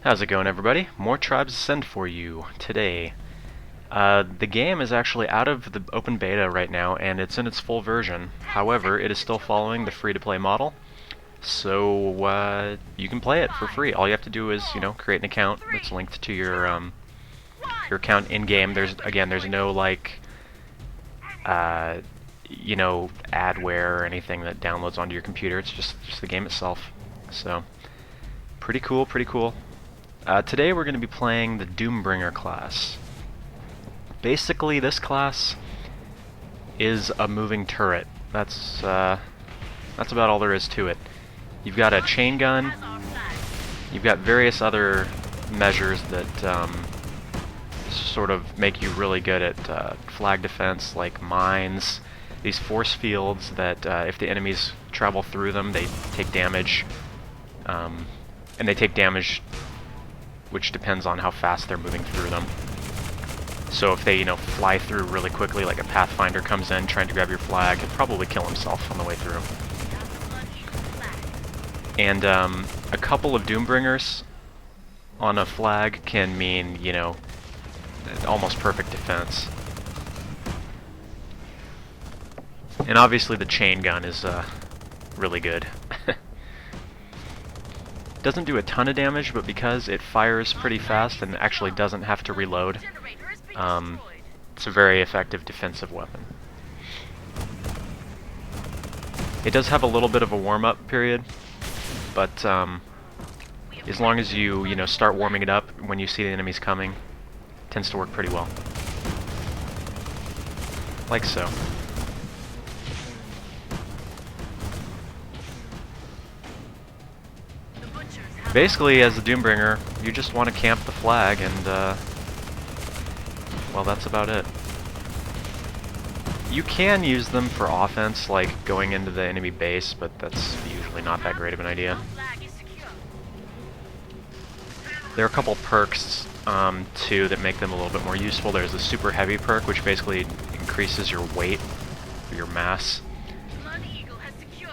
How's it going, everybody? More Tribes Ascend for you today. The game is actually out of the open beta right now, and it's in its full version. However, it is still following the free-to-play model, so you can play it for free. All you have to do is, create an account that's linked to your account in-game. There's no like, adware or anything that downloads onto your computer. It's just the game itself. So, pretty cool, pretty cool. Today we're going to be playing the Doombringer class. Basically, this class is a moving turret. That's about all there is to it. You've got a chain gun. You've got various other measures that sort of make you really good at flag defense, like mines. These force fields that if the enemies travel through them, they take damage. And they take damage which depends on how fast they're moving through them. So if they, fly through really quickly, like a Pathfinder comes in trying to grab your flag, he'll probably kill himself on the way through. And a couple of Doombringers on a flag can mean, almost perfect defense. And obviously the chain gun is really good. Doesn't do a ton of damage, but because it fires pretty fast and actually doesn't have to reload, it's a very effective defensive weapon. It does have a little bit of a warm-up period, but as long as you start warming it up when you see the enemies coming, it tends to work pretty well. Like so. Basically, as a Doombringer, you just want to camp the flag, and, well, that's about it. You can use them for offense, like going into the enemy base, but that's usually not that great of an idea. There are a couple perks, too, that make them a little bit more useful. There's the super heavy perk, which basically increases your weight, or your mass.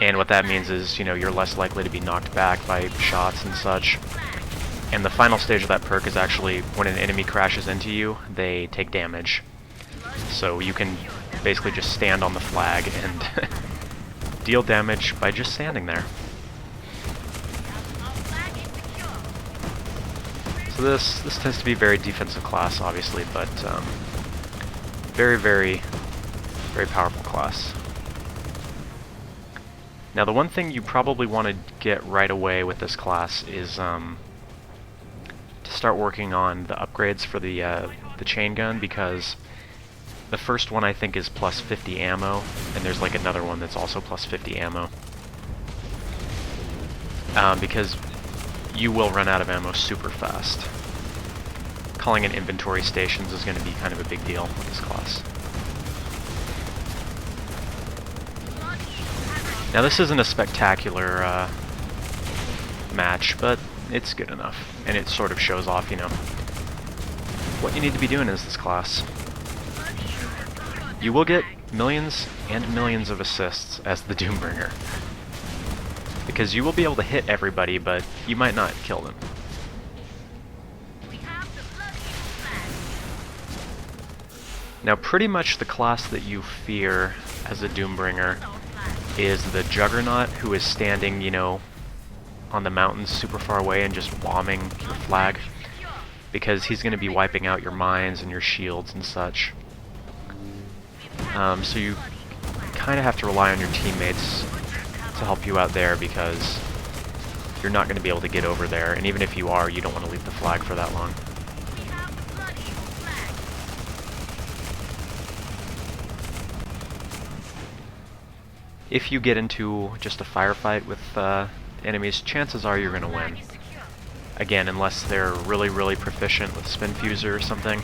And what that means is, you're less likely to be knocked back by shots and such. And the final stage of that perk is actually when an enemy crashes into you, they take damage. So you can basically just stand on the flag and deal damage by just standing there. So this tends to be a very defensive class, obviously, but very, very, very powerful class. Now, the one thing you probably want to get right away with this class is to start working on the upgrades for the chain gun, because the first one I think is plus 50 ammo, and there's like another one that's also plus 50 ammo. Because you will run out of ammo super fast. Calling in inventory stations is going to be kind of a big deal with this class. Now, this isn't a spectacular match, but it's good enough, and it sort of shows off, what you need to be doing in this class. You will get millions and millions of assists as the Doombringer, because you will be able to hit everybody, but you might not kill them. Now, pretty much the class that you fear as a Doombringer is the Juggernaut, who is standing, on the mountains super far away and just bombing your flag, because he's going to be wiping out your mines and your shields and such. So you kind of have to rely on your teammates to help you out there, because you're not going to be able to get over there, and even if you are, you don't want to leave the flag for that long. If you get into just a firefight with enemies, chances are you're going to win. Again, unless they're really, really proficient with Spin Fuser or something,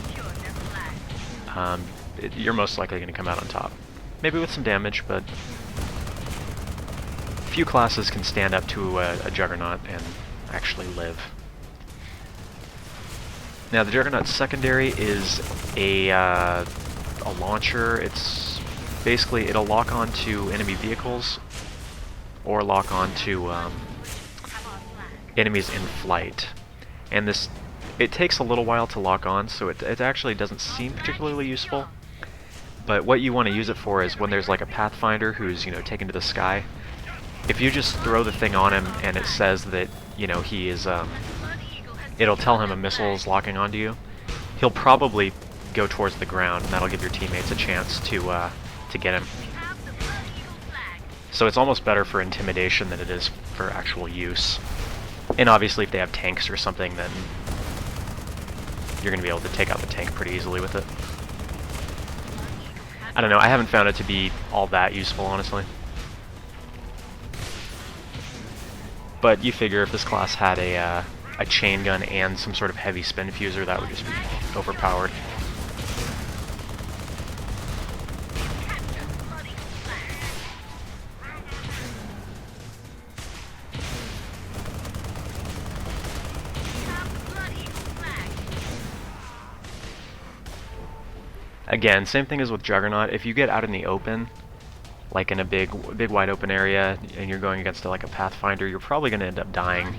you're most likely going to come out on top. Maybe with some damage, but few classes can stand up to a Juggernaut and actually live. Now, the Juggernaut's secondary is a launcher. It's basically, it'll lock onto enemy vehicles or lock onto enemies in flight. And it takes a little while to lock on, so it actually doesn't seem particularly useful. But what you want to use it for is when there's like a Pathfinder who's, taken to the sky. If you just throw the thing on him and it says that, he is, it'll tell him a missile is locking onto you, he'll probably go towards the ground, and that'll give your teammates a chance to get him. So it's almost better for intimidation than it is for actual use. And obviously if they have tanks or something, then you're going to be able to take out the tank pretty easily with it. I don't know, I haven't found it to be all that useful, honestly. But you figure if this class had a chain gun and some sort of heavy spin diffuser, that would just be overpowered. Again, same thing as with Juggernaut. If you get out in the open, like in a big wide open area, and you're going against like a Pathfinder, you're probably going to end up dying.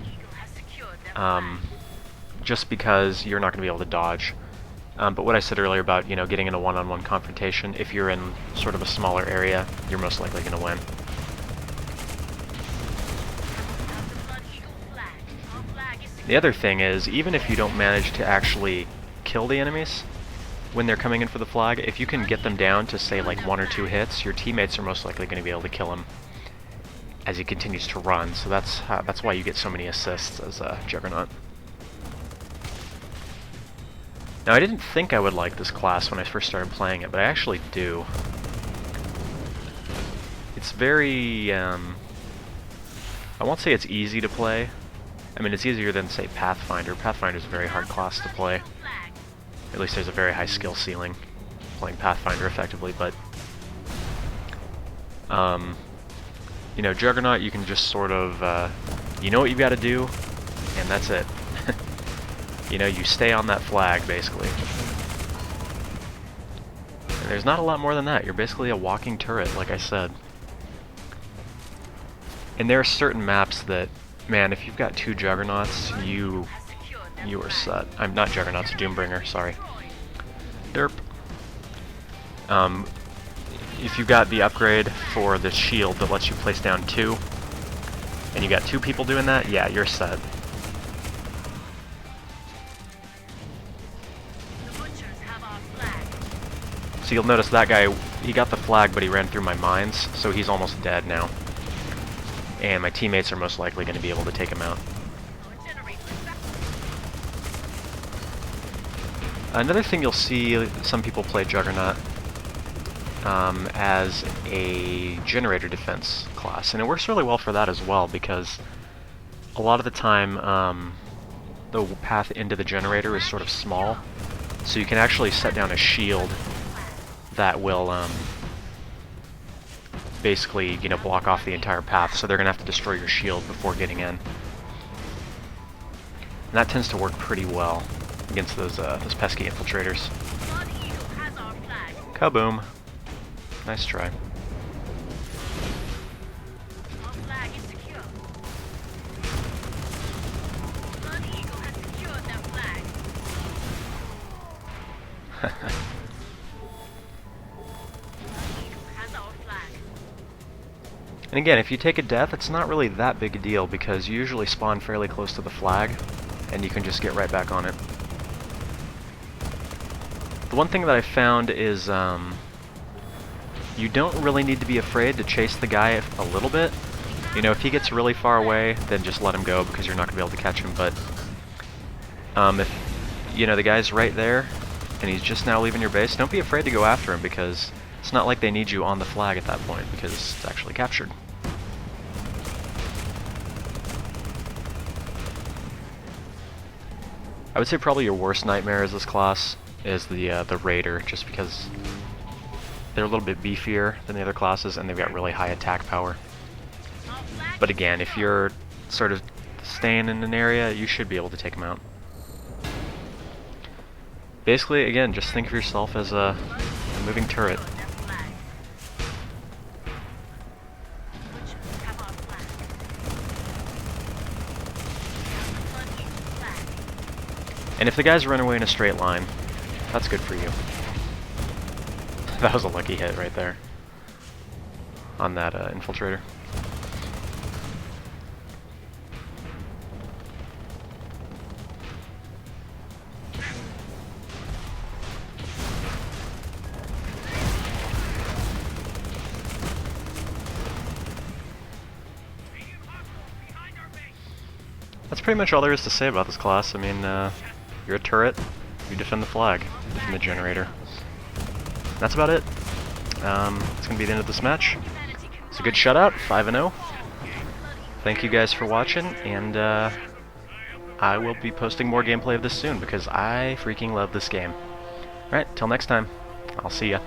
Just because you're not going to be able to dodge. But what I said earlier about, getting in a one-on-one confrontation, if you're in sort of a smaller area, you're most likely going to win. The other thing is, even if you don't manage to actually kill the enemies when they're coming in for the flag, if you can get them down to, say, like 1 or 2 hits, your teammates are most likely going to be able to kill him as he continues to run. So that's why you get so many assists as Juggernaut. Now, I didn't think I would like this class when I first started playing it, but I actually do. It's very, I won't say it's easy to play. I mean, it's easier than, say, Pathfinder. Pathfinder's a very hard class to play. At least there's a very high skill ceiling playing Pathfinder effectively, but Juggernaut, you can just sort of, you know what you've got to do, and that's it. You stay on that flag, basically. And there's not a lot more than that. You're basically a walking turret, like I said. And there are certain maps that, man, if you've got 2 Juggernauts, you are set. I'm not Juggernauts, Doombringer, sorry. Derp. If you've got the upgrade for the shield that lets you place down 2, and you got 2 people doing that, yeah, you're set. So you'll notice that guy, he got the flag, but he ran through my mines, so he's almost dead now. And my teammates are most likely going to be able to take him out. Another thing you'll see, some people play Juggernaut as a generator defense class, and it works really well for that as well, because a lot of the time the path into the generator is sort of small, so you can actually set down a shield that will basically, block off the entire path, so they're going to have to destroy your shield before getting in. And that tends to work pretty well against those pesky infiltrators. Kaboom. Nice try. And again, if you take a death, it's not really that big a deal, because you usually spawn fairly close to the flag, and you can just get right back on it. The one thing that I found is you don't really need to be afraid to chase the guy a little bit. If he gets really far away, then just let him go, because you're not going to be able to catch him. But if the guy's right there, and he's just now leaving your base, don't be afraid to go after him, because it's not like they need you on the flag at that point, because it's actually captured. I would say probably your worst nightmare is this class is the Raider, just because they're a little bit beefier than the other classes, and they've got really high attack power. But again, if you're sort of staying in an area, you should be able to take them out. Basically, again, just think of yourself as a moving turret. And if the guys run away in a straight line, that's good for you. That was a lucky hit right there on that infiltrator. That's pretty much all there is to say about this class. I mean, you're a turret, you defend the flag, you defend the generator. That's about it. It's going to be the end of this match. It's a good shutout, 5-0. Thank you guys for watching, and I will be posting more gameplay of this soon because I freaking love this game. Alright, till next time, I'll see ya.